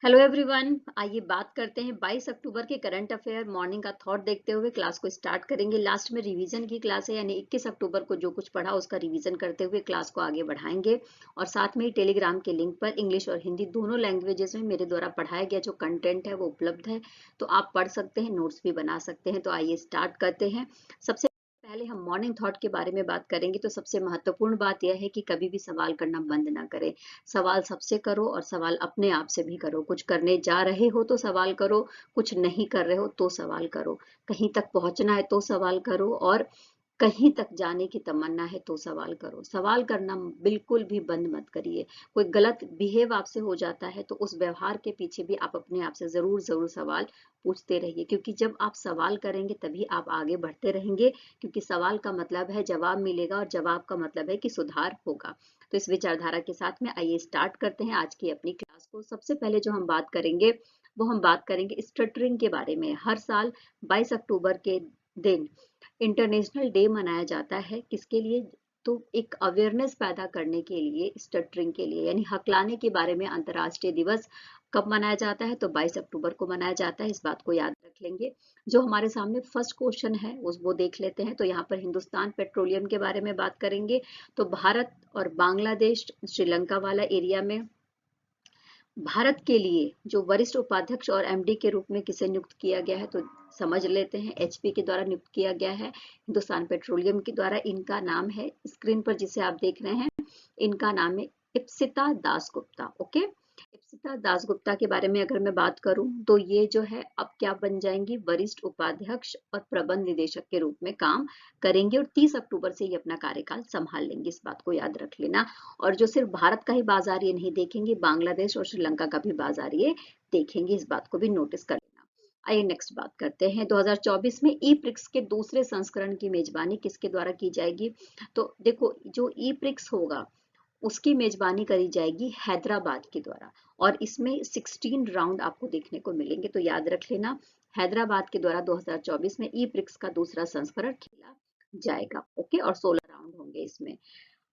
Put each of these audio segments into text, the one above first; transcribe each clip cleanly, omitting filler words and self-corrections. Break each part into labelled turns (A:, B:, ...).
A: Hello everyone, आइए बात करते हैं 22 अक्टूबर के करंट अफेयर मॉर्निंग का थॉट देखते हुए क्लास को स्टार्ट करेंगे। लास्ट में रिवीजन की क्लास है, यानी 21 अक्टूबर को जो कुछ पढ़ा उसका रिवीजन करते हुए क्लास को आगे बढ़ाएंगे। और साथ में ही टेलीग्राम के लिंक पर इंग्लिश और हिंदी दोनों लैंग्वेजेस में मेरे द्वारा पढ़ाया गया जो कंटेंट है वो उपलब्ध है, तो आप पढ़ सकते हैं, नोट्स भी बना सकते हैं। तो आइए स्टार्ट करते हैं। सबसे पहले हम मॉर्निंग थॉट के बारे में बात करेंगे। तो सबसे महत्वपूर्ण बात यह है कि कभी भी सवाल करना बंद ना करें। सवाल सबसे करो और सवाल अपने आप से भी करो। कुछ करने जा रहे हो तो सवाल करो, कुछ नहीं कर रहे हो तो सवाल करो, कहीं तक पहुंचना है तो सवाल करो, और कहीं तक जाने की तमन्ना है तो सवाल करो। सवाल करना बिल्कुल भी बंद मत करिए। कोई गलत बिहेव आपसे हो जाता है तो उस व्यवहार के पीछे भी आप अपने आप से जरूर जरूर सवाल पूछते रहिए, क्योंकि जब आप सवाल करेंगे तभी आप आगे बढ़ते रहेंगे। क्योंकि सवाल का मतलब है जवाब मिलेगा और जवाब का मतलब है कि सुधार होगा। तो इस विचारधारा के साथ में आइए स्टार्ट करते हैं आज की अपनी क्लास को। सबसे पहले जो हम बात करेंगे वो हम बात करेंगे स्टटरिंग के बारे में। हर साल 22 अक्टूबर के दिन इंटरनेशनल डे मनाया जाता है। किसके लिए? तो एक अवेयरनेस पैदा करने के लिए, स्टटरिंग के लिए, यानी हकलाने के बारे में अंतर्राष्ट्रीय दिवस कब मनाया जाता है? तो 22 अक्टूबर को मनाया जाता है। इस बात को याद रख लेंगे। जो हमारे सामने फर्स्ट क्वेश्चन है वो देख लेते हैं। तो यहाँ पर हिंदुस्तान पेट्रोलियम के बारे में बात करेंगे। तो भारत और बांग्लादेश श्रीलंका वाला एरिया में भारत के लिए जो वरिष्ठ उपाध्यक्ष और एमडी के रूप में किसे नियुक्त किया गया है? तो समझ लेते हैं, एचपी के द्वारा नियुक्त किया गया है, हिंदुस्तान पेट्रोलियम के द्वारा। इनका नाम है, स्क्रीन पर जिसे आप देख रहे हैं, इनका नाम है इप्सिता दासगुप्ता। ओके, इप्सिता दासगुप्ता के बारे में अगर मैं बात करूं तो ये जो है अब क्या बन जाएंगी? वरिष्ठ उपाध्यक्ष और प्रबंध निदेशक के रूप में काम करेंगे और 30 अक्टूबर से ये अपना कार्यकाल संभाल लेंगे। इस बात को याद रख लेना। और जो सिर्फ भारत का ही बाजार ये नहीं देखेंगे, बांग्लादेश और श्रीलंका का भी बाजार ये देखेंगे। इस बात को भी नोटिस कर लेना। आइए नेक्स्ट बात करते हैं। 2024 में ई प्रिक्स के दूसरे संस्करण की मेजबानी किसके द्वारा की जाएगी? तो देखो, जो ई प्रिक्स होगा उसकी मेजबानी करी जाएगी हैदराबाद के द्वारा, और इसमें 16 राउंड आपको देखने को मिलेंगे। तो याद रख लेना, हैदराबाद के द्वारा 2024 में ई प्रिक्स का दूसरा संस्करण खेला जाएगा। ओके, और 16 राउंड होंगे इसमें।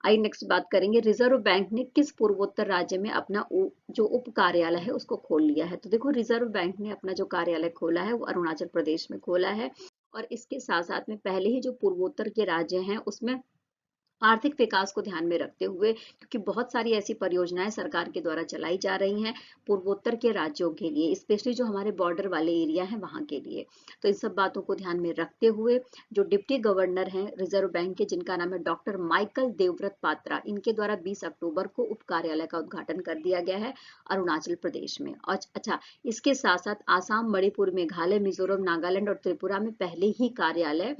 A: आइए नेक्स्ट बात करेंगे, रिजर्व बैंक ने किस पूर्वोत्तर राज्य में अपना जो उप कार्यालय है उसको खोल लिया है? तो देखो, रिजर्व बैंक ने अपना जो कार्यालय खोला है वो अरुणाचल प्रदेश में खोला है। और इसके साथ साथ में पहले ही जो पूर्वोत्तर के राज्य हैं उसमें आर्थिक विकास को ध्यान में रखते हुए, क्योंकि बहुत सारी ऐसी परियोजनाएं सरकार के द्वारा चलाई जा रही हैं पूर्वोत्तर के राज्यों के लिए, स्पेशली जो हमारे बॉर्डर वाले एरिया हैं वहां के लिए। तो इन सब बातों को ध्यान में रखते हुए जो डिप्टी गवर्नर हैं रिजर्व बैंक के, जिनका नाम है डॉक्टर माइकल देवव्रत पात्रा, इनके द्वारा 20 अक्टूबर को उप कार्यालय का उद्घाटन कर दिया गया है अरुणाचल प्रदेश में। और अच्छा, इसके साथ साथ आसाम, मणिपुर, मेघालय, मिजोरम, नागालैंड और त्रिपुरा में पहले ही कार्यालय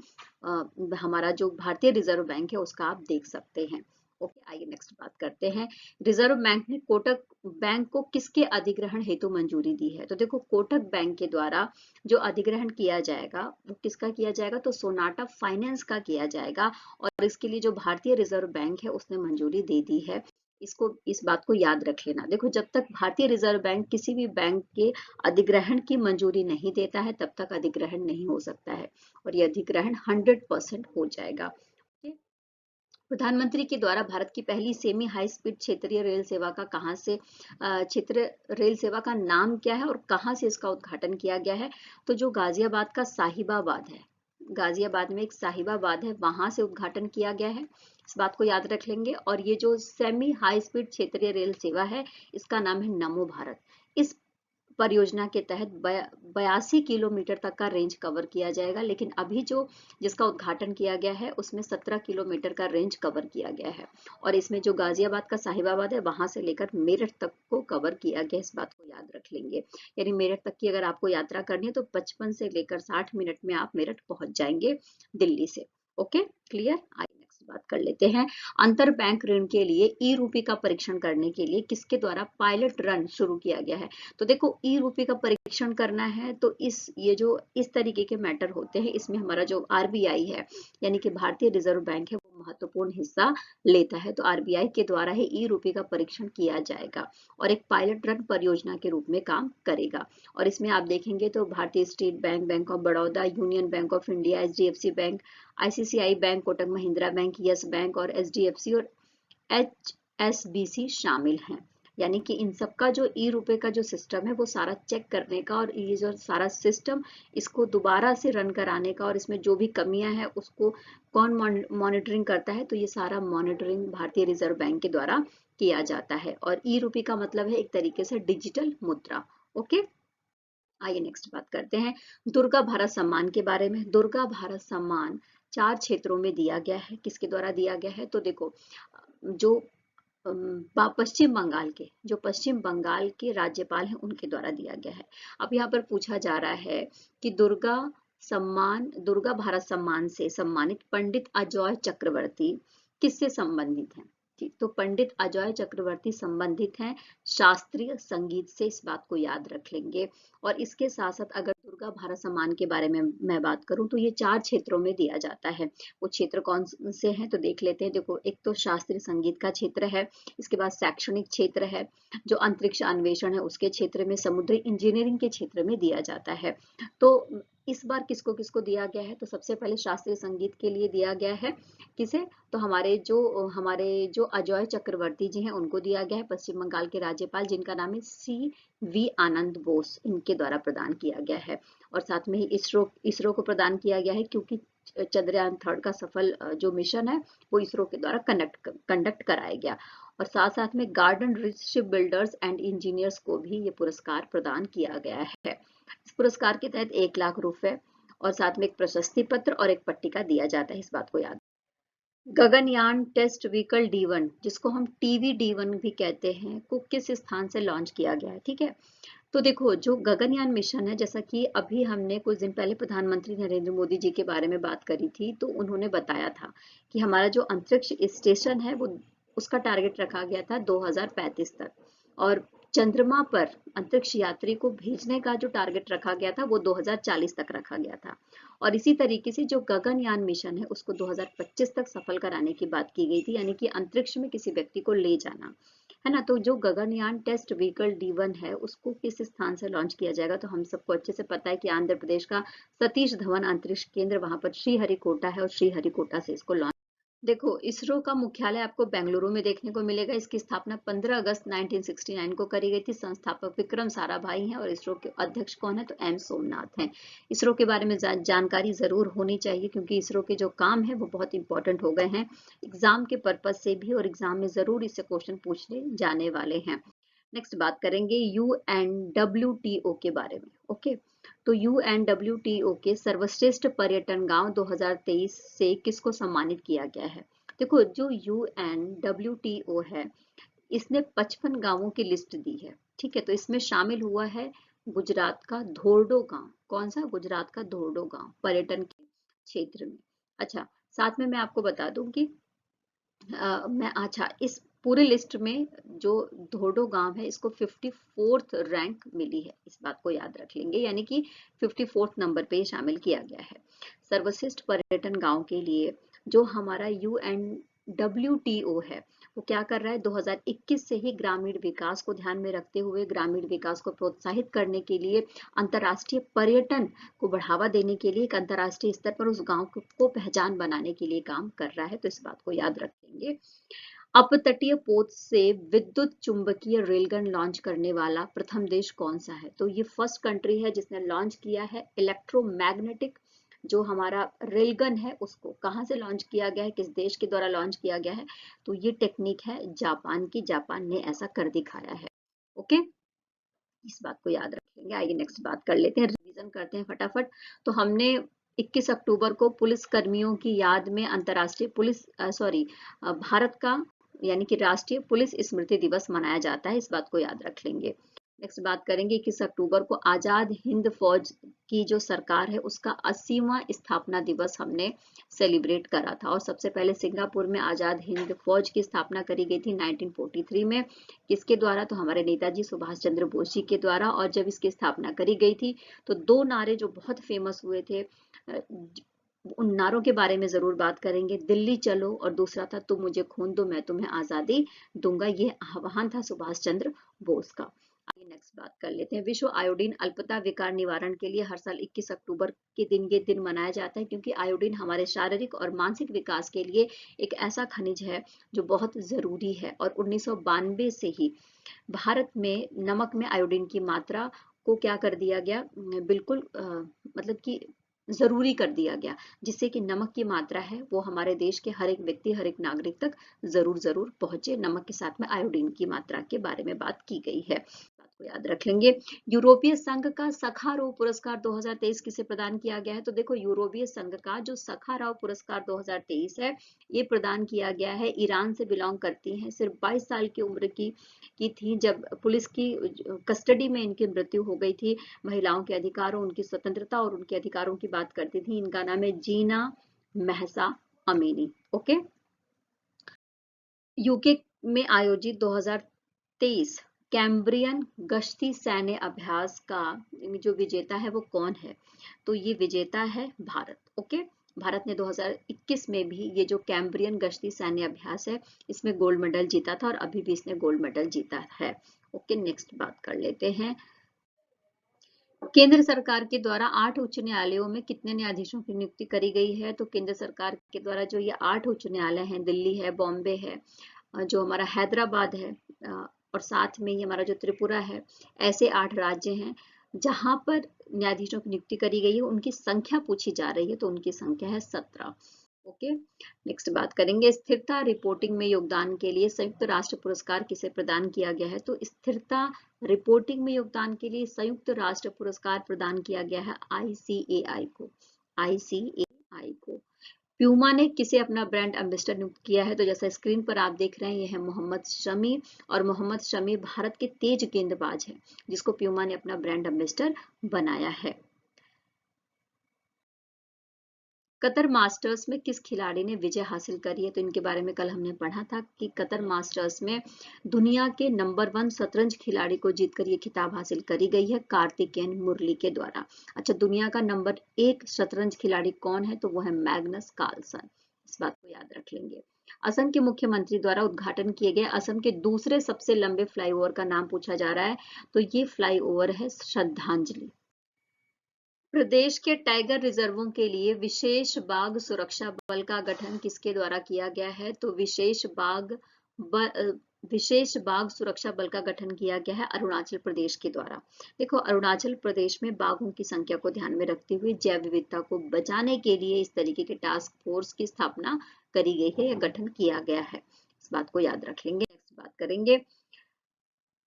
A: हमारा जो भारतीय रिजर्व बैंक है उसका आप देख सकते हैं। ओके, आइए नेक्स्ट बात करते हैं। रिजर्व बैंक ने कोटक बैंक को किसके अधिग्रहण हेतु मंजूरी दी है? तो देखो, कोटक बैंक के द्वारा जो अधिग्रहण किया जाएगा वो किसका किया जाएगा? तो सोनाटा फाइनेंस का किया जाएगा। और इसके लिए जो भारतीय रिजर्व बैंक है उसने मंजूरी दे दी है। इस बात को याद रख लेना। देखो, जब तक भारतीय रिजर्व बैंक किसी भी बैंक के अधिग्रहण की मंजूरी नहीं देता है तब तक अधिग्रहण नहीं हो सकता है, और ये अधिग्रहण 100% हो जाएगा। प्रधानमंत्री के द्वारा भारत की पहली सेमी हाई स्पीड क्षेत्रीय रेल सेवा का कहां से क्षेत्र रेल सेवा का नाम क्या है और कहां से इसका उद्घाटन किया गया है? तो जो गाजियाबाद का साहिबाबाद है, गाजियाबाद में एक साहिबाबाद है, वहां से उद्घाटन किया गया है। इस बात को याद रख लेंगे। और ये जो सेमी हाई स्पीड क्षेत्रीय रेल सेवा है इसका नाम है नमो भारत। इस परियोजना के तहत 82 किलोमीटर तक का रेंज कवर किया जाएगा, लेकिन अभी जो जिसका उद्घाटन किया गया है उसमें 17 किलोमीटर का रेंज कवर किया गया है। और इसमें जो गाजियाबाद का साहिबाबाद है वहां से लेकर मेरठ तक को कवर किया गया। इस बात को याद रख लेंगे। यानी मेरठ तक की अगर आपको यात्रा करनी है तो 55 से लेकर 60 मिनट में आप मेरठ पहुंच जाएंगे दिल्ली से। Okay, clear? आइए नेक्स्ट बात कर लेते हैं। अंतर बैंक ऋण के लिए ई रूपी का परीक्षण करने के लिए किसके द्वारा पायलट रन शुरू किया गया है? तो देखो, ई रूपी का परीक्षण करना है तो ये जो इस तरीके के मैटर होते हैं इसमें हमारा जो आरबीआई है, यानी कि भारतीय रिजर्व बैंक है, वो महत्वपूर्ण हिस्सा लेता है। तो आरबीआई के द्वारा ही ई रूपी का परीक्षण किया जाएगा और एक पायलट रन परियोजना के रूप में काम करेगा। और इसमें आप देखेंगे तो भारतीय state bank, bank of Baroda, union bank of India, HDFC bank, ICICI bank, Kotak Mahindra bank, yes bank और एचडीएफसी और एचएसबीसी शामिल हैं। यानी कि इन सबका जो ई रुपए का जो सिस्टम है वो सारा चेक करने का और ये जो सारा सिस्टम इसको दोबारा से रन कराने का और इसमें जो भी कमियां हैं उसको कौन मॉनिटरिंग करता है, तो ये सारा मॉनिटरिंग भारतीय रिजर्व बैंक के द्वारा किया जाता है। और ई रुपए का मतलब है एक तरीके से डिजिटल मुद्रा। ओके, आइए नेक्स्ट बात करते हैं दुर्गा भारत सम्मान के बारे में। दुर्गा भारत सम्मान 4 क्षेत्रों में दिया गया है। किसके द्वारा दिया गया है, तो देखो जो पश्चिम बंगाल के राज्यपाल हैं उनके द्वारा दिया गया है। अब यहाँ पर पूछा जा रहा है कि दुर्गा भारत सम्मान से सम्मानित पंडित अजय चक्रवर्ती किससे संबंधित हैं। ठीक, तो पंडित अजय चक्रवर्ती संबंधित हैं शास्त्रीय संगीत से, इस बात को याद रख लेंगे। और इसके साथ साथ अगर दुर्गा भारत सम्मान के बारे में मैं बात करूं तो ये 4 क्षेत्रों में दिया जाता है। वो क्षेत्र कौन से हैं तो देख लेते हैं। देखो, एक तो शास्त्रीय संगीत का क्षेत्र है, इसके बाद शैक्षणिक क्षेत्र है, जो अंतरिक्ष अन्वेषण है उसके क्षेत्र में, समुद्री इंजीनियरिंग के क्षेत्र में दिया जाता है। तो इस बार किसको किसको दिया गया है, तो सबसे पहले शास्त्रीय संगीत के लिए दिया गया है। किसे, तो हमारे जो अजय चक्रवर्ती जी हैं उनको दिया गया है, पश्चिम बंगाल के राज्यपाल जिनका नाम है CV आनंद बोस, इनके द्वारा प्रदान किया गया है। और साथ में ही इसरो को प्रदान किया गया है क्योंकि चंद्रयान 3 का सफल जो मिशन है वो इसरो के द्वारा कंडक्ट कराया गया। और साथ साथ में garden rich ship builders and engineers को भी ये पुरस्कार प्रदान किया गया है। इस पुरस्कार के तहत 1 लाख रुपए और साथ में एक प्रशस्ति पत्र और एक पट्टिका दिया जाता है, इस बात को याद। गगनयान टेस्ट व्हीकल D1, जिसको हम TVD1 भी कहते हैं, को किस स्थान से लॉन्च किया गया है। ठीक है, तो देखो जो गगनयान मिशन है, जैसा कि अभी हमने कुछ दिन पहले प्रधानमंत्री नरेंद्र मोदी जी के बारे में बात करी थी, तो उन्होंने बताया था कि हमारा जो अंतरिक्ष स्टेशन है वो उसका टारगेट रखा गया था 2035 तक, और चंद्रमा पर अंतरिक्ष यात्री को भेजने का जो टारगेट रखा गया था वो 2040 तक रखा गया था। और इसी तरीके से जो गगनयान मिशन है उसको 2025 तक सफल कराने की बात की गई थी, यानी कि अंतरिक्ष में किसी व्यक्ति को ले जाना है ना। तो जो गगनयान टेस्ट व्हीकल D1 है उसको किस स्थान से लॉन्च किया जाएगा, तो हम सबको अच्छे से पता है कि आंध्र प्रदेश का सतीश धवन अंतरिक्ष केंद्र, वहां पर श्रीहरिकोटा है और श्रीहरिकोटा से इसको लॉन्च। देखो, इसरो का मुख्यालय आपको बेंगलुरु में देखने को मिलेगा। इसकी स्थापना 15 अगस्त 1969 को करी गई थी। संस्थापक विक्रम साराभाई हैं और इसरो के अध्यक्ष कौन है, तो M सोमनाथ हैं। इसरो के बारे में जानकारी जरूर होनी चाहिए क्योंकि इसरो के जो काम है वो बहुत इंपॉर्टेंट हो गए हैं एग्जाम के पर्पज से भी, और एग्जाम में जरूर इससे क्वेश्चन पूछने जाने वाले हैं। नेक्स्ट बात करेंगे UNWTO के बारे में। ओके, तो UNWTO के सर्वश्रेष्ठ पर्यटन गांव 2023 से किसको सम्मानित किया गया है। देखो, जो UNWTO है इसने 55 गांवों की लिस्ट दी है। ठीक है, तो इसमें शामिल हुआ है गुजरात का धोर्डो गांव। कौन सा, गुजरात का धोर्डो गांव पर्यटन के क्षेत्र में। अच्छा, साथ में मैं आपको बता दूं कि इस पूरे लिस्ट में जो धोर्डो गांव है इसको 54th रैंक मिली है, इस बात को याद रख लेंगे, यानी कि 54th नंबर पे शामिल किया गया है। सर्वश्रेष्ठ पर्यटन गांव के लिए जो हमारा UNWTO है वो क्या कर रहा है, 2021 से ही ग्रामीण विकास को ध्यान में रखते हुए ग्रामीण विकास को प्रोत्साहित करने के लिए, अंतर्राष्ट्रीय पर्यटन को बढ़ावा देने के लिए एक अंतर्राष्ट्रीय स्तर पर उस गांव को पहचान बनाने के लिए काम कर रहा है, तो इस बात को याद रखेंगे। अपतटीय पोत से विद्युत चुंबकीय रेलगन लॉन्च करने वाला प्रथम देश कौन सा है, तो ये फर्स्ट कंट्री है जिसने लॉन्च किया है इलेक्ट्रोमैग्नेटिक जो हमारा रेलगन है उसको। कहाँ से लॉन्च किया गया है, किस देश के द्वारा लॉन्च किया गया है, तो ये टेक्निक है जापान की, जापान ने ऐसा कर दिखाया है। ओके, इस बात को याद रखेंगे। आइए नेक्स्ट बात कर लेते हैं, रिवीजन करते हैं फटाफट। तो हमने 21 अक्टूबर को पुलिस कर्मियों की याद में अंतर्राष्ट्रीय भारत का यानी कि राष्ट्रीय पुलिस स्मृति दिवस मनाया जाता है, इस बात को याद रख लेंगे। नेक्स्ट बात करेंगे, 21 अक्टूबर को आजाद हिंद फौज की जो सरकार है उसका 80वां स्थापना दिवस हमने सेलिब्रेट करा था, और सबसे पहले सिंगापुर में आजाद हिंद फौज की स्थापना करी गई थी 1943 में। किसके द्वारा, तो हमारे नेताजी सुभाष चंद्र बोस जी के द्वारा। और जब इसकी स्थापना करी गई थी तो 2 नारे जो बहुत फेमस हुए थे, उन नारों के बारे में जरूर बात करेंगे, दिल्ली चलो और दूसरा था तुम मुझे खून दो मैं तुम्हें आजादी दूंगा। ये आह्वान था सुभाष चंद्र बोस का। आइए नेक्स्ट बात कर लेते हैं। विश्व आयोडीन अल्पता विकार निवारण के लिए हर साल 21 अक्टूबर के दिन ये दिन मनाया जाता है, क्योंकि आयोडीन हमारे शारीरिक और मानसिक विकास के लिए एक ऐसा खनिज है जो बहुत जरूरी है। और 1992 से ही भारत में नमक में आयोडीन की मात्रा को क्या कर दिया गया, बिल्कुल मतलब कि जरूरी कर दिया गया, जिससे कि नमक की मात्रा है वो हमारे देश के हर एक व्यक्ति, हर एक नागरिक तक जरूर पहुंचे। नमक के साथ में आयोडीन की मात्रा के बारे में बात की गई है, बात को याद रख लेंगे। यूरोपीय संघ का सखारोव पुरस्कार 2023 किसे प्रदान किया गया है? तो देखो, यूरोपीय संघ का जो सखारोव पुरस्कार 2023 है ये प्रदान किया गया है, ईरान से बिलोंग करती हैं, सिर्फ 22 साल की उम्र की थी जब पुलिस की कस्टडी में इनकी मृत्यु हो गई थी। महिलाओं के अधिकारों, उनकी स्वतंत्रता और उनके अधिकारों की बात करती थी। इनका नाम है जीना महसा अमीनी। ओके। यूके में आयोजित 2023 कैम्ब्रियन गश्ती सैन्य अभ्यास का जो विजेता है वो कौन है? तो ये विजेता है भारत। ओके। भारत ने 2021 में भी ये जो कैम्ब्रियन गश्ती सैन्य अभ्यास है इसमें गोल्ड मेडल जीता था और अभी भी इसने गोल्ड मेडल जीता है। ओके, नेक्स्ट बात कर लेते हैं। केंद्र सरकार के द्वारा 8 उच्च न्यायालयों में कितने न्यायाधीशों की नियुक्ति करी गई है? तो केंद्र सरकार के द्वारा जो ये 8 उच्च न्यायालय हैं, दिल्ली है, बॉम्बे है, जो हमारा हैदराबाद है, और साथ में ही हमारा जो त्रिपुरा है, ऐसे 8 राज्य हैं जहां पर न्यायाधीशों की नियुक्ति करी गई है। उनकी संख्या पूछी जा रही है तो उनकी संख्या है 17। ओके, नेक्स्ट बात करेंगे। स्थिरता रिपोर्टिंग में योगदान के लिए संयुक्त राष्ट्र पुरस्कार किसे प्रदान किया गया है? तो स्थिरता रिपोर्टिंग में योगदान के लिए संयुक्त राष्ट्र पुरस्कार प्रदान किया गया है ICAI को। ICAI को। प्यूमा ने किसे अपना ब्रांड एम्बेसडर नियुक्त किया है? तो जैसा स्क्रीन पर आप देख रहे हैं ये है मोहम्मद शमी, और मोहम्मद शमी भारत के तेज गेंदबाज हैं जिसको प्यूमा ने अपना ब्रांड एम्बेसडर बनाया है। कतर मास्टर्स में किस खिलाड़ी ने विजय हासिल करी है? तो इनके बारे में कल हमने पढ़ा था कि कतर मास्टर्स में दुनिया के नंबर 1 शतरंज खिलाड़ी को जीतकर ये खिताब हासिल करी गई है, कार्तिकेयन मुरली के द्वारा। अच्छा, दुनिया का नंबर 1 शतरंज खिलाड़ी कौन है? तो वो है मैग्नस कार्लसन। इस बात को याद रख लेंगे। असम के मुख्यमंत्री द्वारा उद्घाटन किए गए असम के दूसरे सबसे लंबे फ्लाईओवर का नाम पूछा जा रहा है, तो ये फ्लाईओवर है श्रद्धांजलि। प्रदेश के टाइगर रिजर्वों के लिए विशेष बाघ सुरक्षा बल का गठन किसके द्वारा किया गया है? तो विशेष बाघ सुरक्षा बल का गठन किया गया है अरुणाचल प्रदेश के द्वारा। देखो, अरुणाचल प्रदेश में बाघों की संख्या को ध्यान में रखते हुए जैव विविधता को बचाने के लिए इस तरीके के टास्क फोर्स की स्थापना करी गई है या गठन किया गया है। इस बात को याद रख लेंगे। नेक्स्ट बात करेंगे।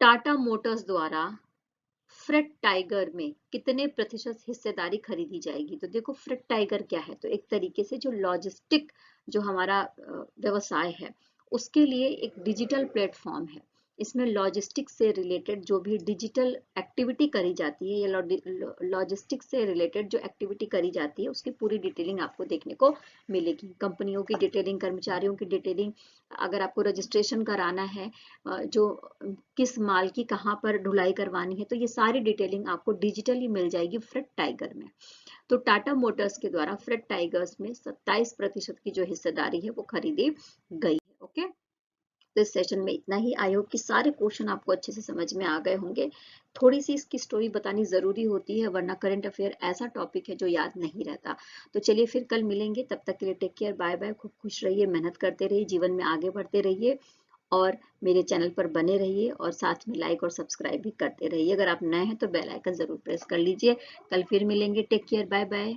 A: टाटा मोटर्स द्वारा फ्रेट टाइगर में कितने प्रतिशत हिस्सेदारी खरीदी जाएगी? तो देखो, फ्रेट टाइगर क्या है? तो एक तरीके से जो लॉजिस्टिक जो हमारा व्यवसाय है उसके लिए एक डिजिटल प्लेटफॉर्म है। इसमें लॉजिस्टिक से रिलेटेड जो भी डिजिटल एक्टिविटी करी जाती है या लॉजिस्टिक से रिलेटेड जो एक्टिविटी करी जाती है उसकी पूरी डिटेलिंग आपको देखने को मिलेगी। कंपनियों की डिटेलिंग, कर्मचारियों की डिटेलिंग, अगर आपको रजिस्ट्रेशन कराना है, जो किस माल की कहाँ पर ढुलाई करवानी है, तो ये सारी डिटेलिंग आपको डिजिटली मिल जाएगी फ्रेट टाइगर में। तो टाटा मोटर्स के द्वारा फ्रेट टाइगर्स में 27% की जो हिस्सेदारी है वो खरीदी गई है। ओके, तो इस सेशन में इतना ही। आई होप कि सारे क्वेश्चन आपको अच्छे से समझ में आ गए होंगे। थोड़ी सी इसकी स्टोरी बतानी जरूरी होती है, वरना करंट अफेयर ऐसा टॉपिक है जो याद नहीं रहता। तो चलिए फिर कल मिलेंगे, तब तक के लिए टेक केयर, बाय बाय। खूब खुश रहिए, मेहनत करते रहिए, जीवन में आगे बढ़ते रहिए और मेरे चैनल पर बने रहिए और साथ में लाइक और सब्सक्राइब भी करते रहिए। अगर आप नए हैं तो बेल आइकन जरूर प्रेस कर लीजिए। कल फिर मिलेंगे। Take care, bye bye.